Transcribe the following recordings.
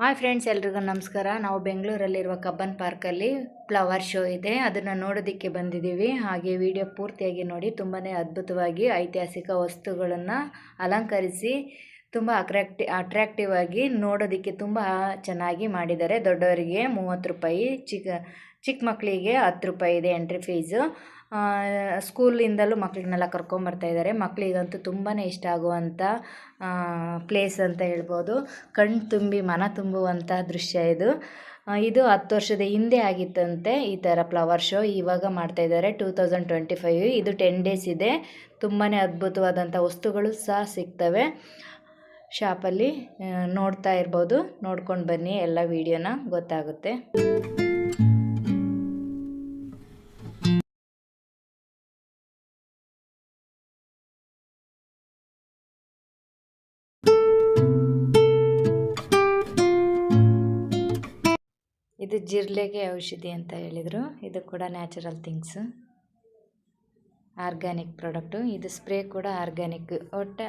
Hi friends, ಎಲ್ರಿಗೂ ನಮಸ್ಕಾರ. ನಾವು ಬೆಂಗಳೂರಲ್ಲಿರುವ ಕಬ್ಬನ್ ಪಾರ್ಕಲ್ಲಿ ಫ್ಲವರ್ ಶೋ ಇದೆ, ಅದನ್ನು ನೋಡೋದಕ್ಕೆ ಬಂದಿದ್ದೀವಿ. ಹಾಗೆ ವಿಡಿಯೋ ಪೂರ್ತಿಯಾಗಿ ನೋಡಿ. ತುಂಬಾ ಅದ್ಭುತವಾಗಿ ಐತಿಹಾಸಿಕ ವಸ್ತುಗಳನ್ನು ಅಲಂಕರಿಸಿ ತುಂಬ ಅಟ್ರಾಕ್ಟಿವ್ ಆಗಿ ನೋಡೋದಕ್ಕೆ ತುಂಬ ಚೆನ್ನಾಗಿ ಮಾಡಿದ್ದಾರೆ. ದೊಡ್ಡವರಿಗೆ 30 ರೂಪಾಯಿ, ಚಿಕ್ಕ ಮಕ್ಕಳಿಗೆ 10 ರೂಪಾಯಿ ಇದೆ ಎಂಟ್ರಿ ಫೀಸು. ಸ್ಕೂಲಿಂದಲೂ ಮಕ್ಕಳನ್ನೆಲ್ಲ ಕರ್ಕೊಂಬರ್ತಾಯಿದ್ದಾರೆ. ಮಕ್ಕಳಿಗಂತೂ ತುಂಬಾ ಇಷ್ಟ ಆಗುವಂಥ ಪ್ಲೇಸ್ ಅಂತ ಹೇಳ್ಬೋದು. ಕಣ್ಣು ತುಂಬಿ ಮನ ತುಂಬುವಂಥ ದೃಶ್ಯ ಇದು. 10 ವರ್ಷದ ಹಿಂದೆ ಆಗಿತ್ತಂತೆ ಈ ಥರ ಫ್ಲವರ್ ಶೋ. ಇವಾಗ ಮಾಡ್ತಾಯಿದ್ದಾರೆ 2025. ಇದು 10 ಡೇಸ್ ಇದೆ. ತುಂಬಾ ಅದ್ಭುತವಾದಂಥ ವಸ್ತುಗಳು ಸಹ ಸಿಗ್ತವೆ ಶಾಪಲ್ಲಿ. ನೋಡ್ತಾ ಇರ್ಬೋದು, ನೋಡ್ಕೊಂಡು ಬನ್ನಿ, ಎಲ್ಲ ವಿಡಿಯೋನ ಗೊತ್ತಾಗುತ್ತೆ. ಇದು ಜಿರ್ಲೆಗೆ ಔಷಧಿ ಅಂತ ಹೇಳಿದರು. ಇದು ಕೂಡ ನ್ಯಾಚುರಲ್ ಥಿಂಗ್ಸು, ಆರ್ಗ್ಯಾನಿಕ್ ಪ್ರಾಡಕ್ಟು. ಇದು ಸ್ಪ್ರೇ ಕೂಡ ಆರ್ಗ್ಯಾನಿಕ್. ಒಟ್ಟು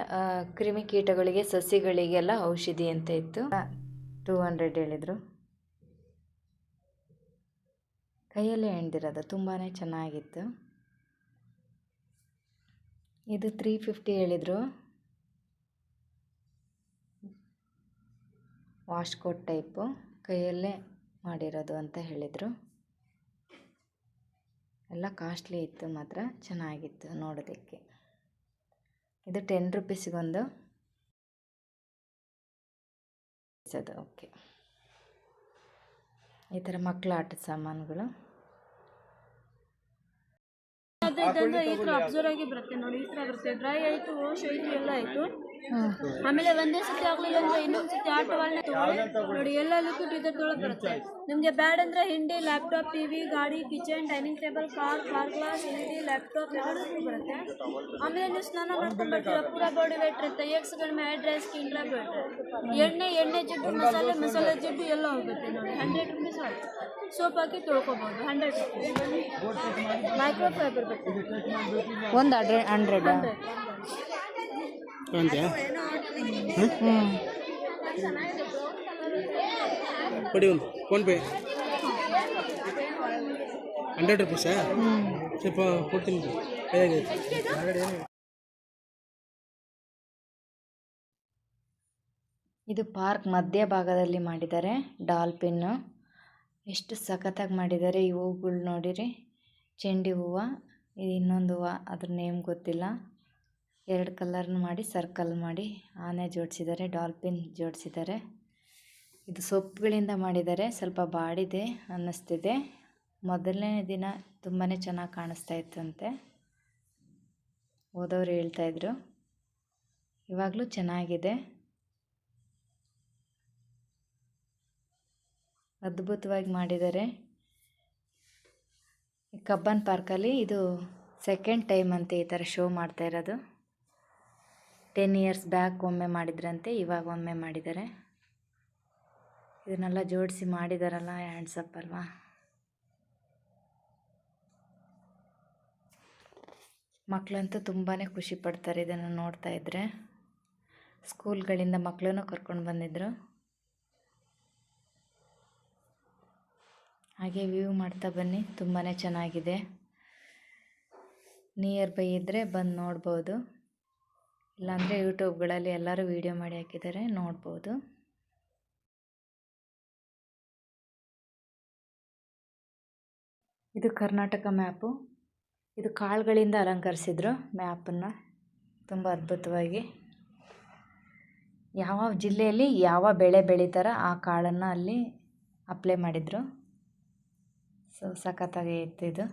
ಕ್ರಿಮಿಕೀಟಗಳಿಗೆ, ಸಸಿಗಳಿಗೆಲ್ಲ ಔಷಧಿ ಅಂತ ಇತ್ತು. 200 ಹೇಳಿದರು. ಕೈಯಲ್ಲೇ ಹೆಣ್ದಿರೋದು, ತುಂಬಾ ಚೆನ್ನಾಗಿತ್ತು. ಇದು 350 ಹೇಳಿದರು. ವಾಶ್ ಕೋಟ್ ಟೈಪು, ಕೈಯಲ್ಲೇ ಮಾಡಿರೋದು ಅಂತ ಹೇಳಿದರು. ಎಲ್ಲ ಕಾಸ್ಟ್ಲಿ ಇತ್ತು, ಮಾತ್ರ ಚೆನ್ನಾಗಿತ್ತು ನೋಡೋದಕ್ಕೆ. ಇದು 10 ರೂಪೀಸಿಗೊಂದು. ಓಕೆ, ಈ ಥರ ಮಕ್ಕಳ ಆಟದ ಸಾಮಾನುಗಳು. ಈ ಥರ ಅಬ್ಸರ್ವ್ ಆಗಿ ಬರುತ್ತೆ ನೋಡಿ. ಈ ಥರ ಬರುತ್ತೆ. ಡ್ರೈ ಆಯಿತು, ವಾಶ್ ಆಯಿತು, ಎಲ್ಲ ಆಯಿತು. ಆಮೇಲೆ ಒಂದೇ ಸತಿ ಆಗಲಿಲ್ಲ ಅಂದರೆ ಇನ್ನೊಂದು ಸತಿ ಆಟಗಳನ್ನ ತಗೊಳ್ಳಿ ನೋಡಿ. ಎಲ್ಲ ಲಿಕ್ವಿಡ್ ಇದರದೊಳಗೆ ಬರುತ್ತೆ. ನಿಮಗೆ ಬ್ಯಾಡ್ ಅಂದರೆ ಹಿಂಡಿ, ಲ್ಯಾಪ್ಟಾಪ್, ಟಿವಿ, ಗಾಡಿ, kitchen, dining table, car glass, ಹಿಂಡಿ, ಲ್ಯಾಪ್ಟಾಪ್ ಎಲ್ಲದಕ್ಕೂ ಬರುತ್ತೆ. ಆಮೇಲೆ ನೀವು ಸ್ನಾನ ಮಾಡ್ಕೊಂಡ್ಬರ್ತೀರ, ಪೂರಾ ಬಾಡಿ ವೇಟ್ ಇರುತ್ತೆ. ಎಕ್ಸ್ ಕಡಿಮೆ ಹೇರ್ ಡ್ರೈ, ಸ್ಕಿನ್ ಲ್ಯಾಬ್ ಎಣ್ಣೆ ಜಿಡ್ಡು, ಮಸಾಲೆ ಜಿಡ್ಡು ಎಲ್ಲ ಹೋಗುತ್ತೆ ನೋಡಿ. 100 ರೂಪೀಸ್ ಆಗುತ್ತೆ. ಸೋಪ್ ಹಾಕಿ ತೊಳ್ಕೊಬೋದು. 100 ರೂಪೀಸ್. ಮೈಕ್ರೋ ಫೈಬರ್ ಬರುತ್ತೆ. ಒಂದು 100 ಕೊಡಿ ಒಂದು ಫೋನ್ಪೇ 100 ರೂಪೀಸಾ? ಸ್ವಲ್ಪ ಕೊಡ್ತೀನಿ. ಇದು ಪಾರ್ಕ್ ಮಧ್ಯ ಭಾಗದಲ್ಲಿ ಮಾಡಿದ್ದಾರೆ. ಡಾಲ್ಫಿನ್ನು ಎಷ್ಟು ಸಖತ್ತಾಗಿ ಮಾಡಿದ್ದಾರೆ. ಈ ಹೂಗಳು ನೋಡಿರಿ, ಚೆಂಡು ಹೂವು. ಇದು ಇನ್ನೊಂದು ಹೂವು, ಅದ್ರ ನೇಮ್ ಗೊತ್ತಿಲ್ಲ. 2 ಕಲರ್ನ ಮಾಡಿ ಸರ್ಕಲ್ ಮಾಡಿ ಆನೆ ಜೋಡಿಸಿದ್ದಾರೆ, ಡಾಲ್ಫಿನ್ ಜೋಡಿಸಿದ್ದಾರೆ. ಇದು ಸೊಪ್ಪುಗಳಿಂದ ಮಾಡಿದ್ದಾರೆ. ಸ್ವಲ್ಪ ಬಾಡಿದೆ ಅನ್ನಿಸ್ತಿದೆ. ಮೊದಲನೇ ದಿನ ತುಂಬಾ ಚೆನ್ನಾಗಿ ಕಾಣಿಸ್ತಾ ಇತ್ತಂತೆ, ಹೋದವರು ಹೇಳ್ತಾಯಿದ್ರು. ಇವಾಗಲೂ ಚೆನ್ನಾಗಿದೆ, ಅದ್ಭುತವಾಗಿ ಮಾಡಿದ್ದಾರೆ. ಕಬ್ಬನ್ ಪಾರ್ಕಲ್ಲಿ ಇದು ಸೆಕೆಂಡ್ ಟೈಮ್ ಅಂತೆ ಈ ಥರ ಶೋ ಮಾಡ್ತಾ ಇರೋದು. 10 ಇಯರ್ಸ್ ಬ್ಯಾಕ್ ಒಮ್ಮೆ ಮಾಡಿದ್ರಂತೆ, ಇವಾಗ ಒಮ್ಮೆ ಮಾಡಿದ್ದಾರೆ. ಇದನ್ನೆಲ್ಲ ಜೋಡಿಸಿ ಮಾಡಿದಾರಲ್ಲ, ಹ್ಯಾಂಡ್ಸಪ್ ಅಲ್ವಾ. ಮಕ್ಕಳಂತೂ ತುಂಬಾ ಖುಷಿ ಪಡ್ತಾರೆ ಇದನ್ನು ನೋಡ್ತಾ ಇದ್ದರೆ. ಸ್ಕೂಲ್ಗಳಿಂದ ಮಕ್ಕಳನ್ನು ಕರ್ಕೊಂಡು ಬಂದಿದ್ದರು. ಹಾಗೆ ವ್ಯೂ ಮಾಡ್ತಾ ಬನ್ನಿ, ತುಂಬಾ ಚೆನ್ನಾಗಿದೆ. ನಿಯರ್ ಬೈ ಇದ್ದರೆ ಬಂದು ನೋಡ್ಬೋದು. ಇಲ್ಲಾಂದರೆ ಯೂಟ್ಯೂಬ್ಗಳಲ್ಲಿ ಎಲ್ಲರೂ ವೀಡಿಯೋ ಮಾಡಿ ಹಾಕಿದ್ದಾರೆ, ನೋಡ್ಬೋದು. ಇದು ಕರ್ನಾಟಕ ಮ್ಯಾಪು. ಇದು ಕಾಳುಗಳಿಂದ ಅಲಂಕರಿಸಿದ್ರು ಮ್ಯಾಪನ್ನು, ತುಂಬ ಅದ್ಭುತವಾಗಿ. ಯಾವ ಜಿಲ್ಲೆಯಲ್ಲಿ ಯಾವ ಬೆಳೆ ಬೆಳೀತಾರೋ ಆ ಕಾಳನ್ನು ಅಲ್ಲಿ ಅಪ್ಲೈ ಮಾಡಿದರು. ಸೊ ಸಖತ್ತಾಗಿ ಇತ್ತು ಇದು.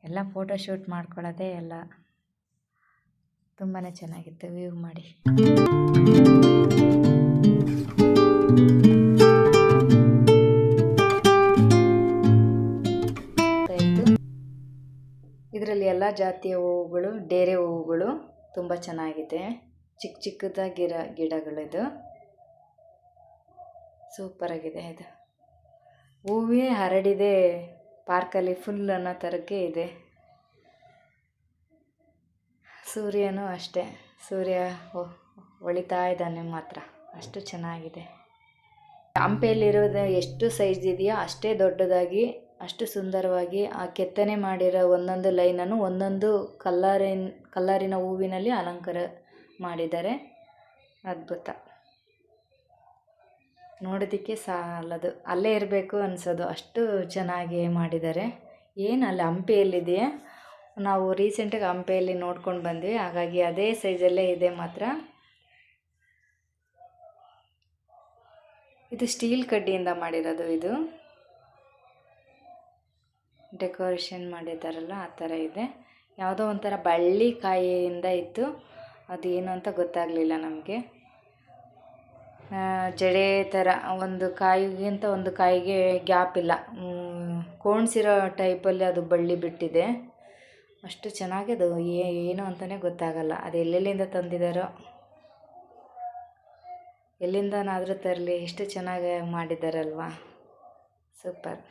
ಎಲ್ಲ ಫೋಟೋಶೂಟ್ ಮಾಡ್ಕೊಳ್ಳೋದೇ ಎಲ್ಲ. ತುಂಬಾ ಚೆನ್ನಾಗಿತ್ತು, ವ್ಯೂ ಮಾಡಿ. ಇದರಲ್ಲಿ ಎಲ್ಲ ಜಾತಿಯ ಹೂವುಗಳು, ಡೇರೆ ಹೂವುಗಳು ತುಂಬ ಚೆನ್ನಾಗಿದೆ. ಚಿಕ್ಕ ಚಿಕ್ಕದಾಗಿರೋ ಗಿಡಗಳಿದು, ಸೂಪರಾಗಿದೆ. ಇದು ಹೂವೇ ಹರಡಿದೆ ಪಾರ್ಕಲ್ಲಿ ಫುಲ್ ಅನ್ನೋ ಥರಕ್ಕೆ ಇದೆ. ಸೂರ್ಯನೂ ಅಷ್ಟೇ, ಸೂರ್ಯ ಹೊಳಿತಾ ಇದ್ದಾನೆ ಮಾತ್ರ. ಅಷ್ಟು ಚೆನ್ನಾಗಿದೆ. ಹಂಪೆಯಲ್ಲಿರೋದು ಎಷ್ಟು ಸೈಜ್ ಇದೆಯೋ ಅಷ್ಟೇ ದೊಡ್ಡದಾಗಿ ಅಷ್ಟು ಸುಂದರವಾಗಿ ಆ ಕೆತ್ತನೆ ಮಾಡಿರೋ ಒಂದೊಂದು ಲೈನನ್ನು ಒಂದೊಂದು ಕಲ್ಲರಿನ ಹೂವಿನಲ್ಲಿ ಅಲಂಕಾರ ಮಾಡಿದ್ದಾರೆ. ಅದ್ಭುತ, ನೋಡೋದಕ್ಕೆ ಸಾಲದು, ಅಲ್ಲೇ ಇರಬೇಕು ಅನಿಸೋದು, ಅಷ್ಟು ಚೆನ್ನಾಗಿ ಮಾಡಿದ್ದಾರೆ. ಏನು ಅಲ್ಲಿ ಹಂಪೆಯಲ್ಲಿದೆಯಾ, ನಾವು ರೀಸೆಂಟಾಗಿ ಹಂಪೆಯಲ್ಲಿ ನೋಡ್ಕೊಂಡು ಬಂದ್ವಿ, ಹಾಗಾಗಿ ಅದೇ ಸೈಜಲ್ಲೇ ಇದೆ ಮಾತ್ರ. ಇದು ಸ್ಟೀಲ್ ಕಡ್ಡಿಯಿಂದ ಮಾಡಿರೋದು. ಇದು ಡೆಕೋರೇಷನ್ ಮಾಡಿದ್ದಾರಲ್ಲ ಆ ಥರ ಇದೆ. ಯಾವುದೋ ಒಂಥರ ಬಳ್ಳಿ ಕಾಯಿಯಿಂದ ಇತ್ತು, ಅದೇನು ಅಂತ ಗೊತ್ತಾಗಲಿಲ್ಲ ನಮಗೆ. ಜಡೆ ಥರ ಒಂದು ಕಾಯಿಗಿಂತ ಒಂದು ಕಾಯಿಗೆ ಗ್ಯಾಪ್ ಇಲ್ಲ, ಕೋಣಿಸಿರೋ ಟೈಪಲ್ಲಿ ಅದು ಬಳ್ಳಿ ಬಿಟ್ಟಿದೆ. ಅಷ್ಟು ಚೆನ್ನಾಗಿ ಅದು ಏನು ಅಂತಲೇ ಗೊತ್ತಾಗಲ್ಲ. ಅದು ಎಲ್ಲೆಲ್ಲಿಂದ ತಂದಿದ್ದಾರೋ, ಎಲ್ಲಿಂದನಾದರೂ ತರಲಿ, ಎಷ್ಟು ಚೆನ್ನಾಗಿ ಮಾಡಿದ್ದಾರಲ್ವಾ, ಸೂಪರ್.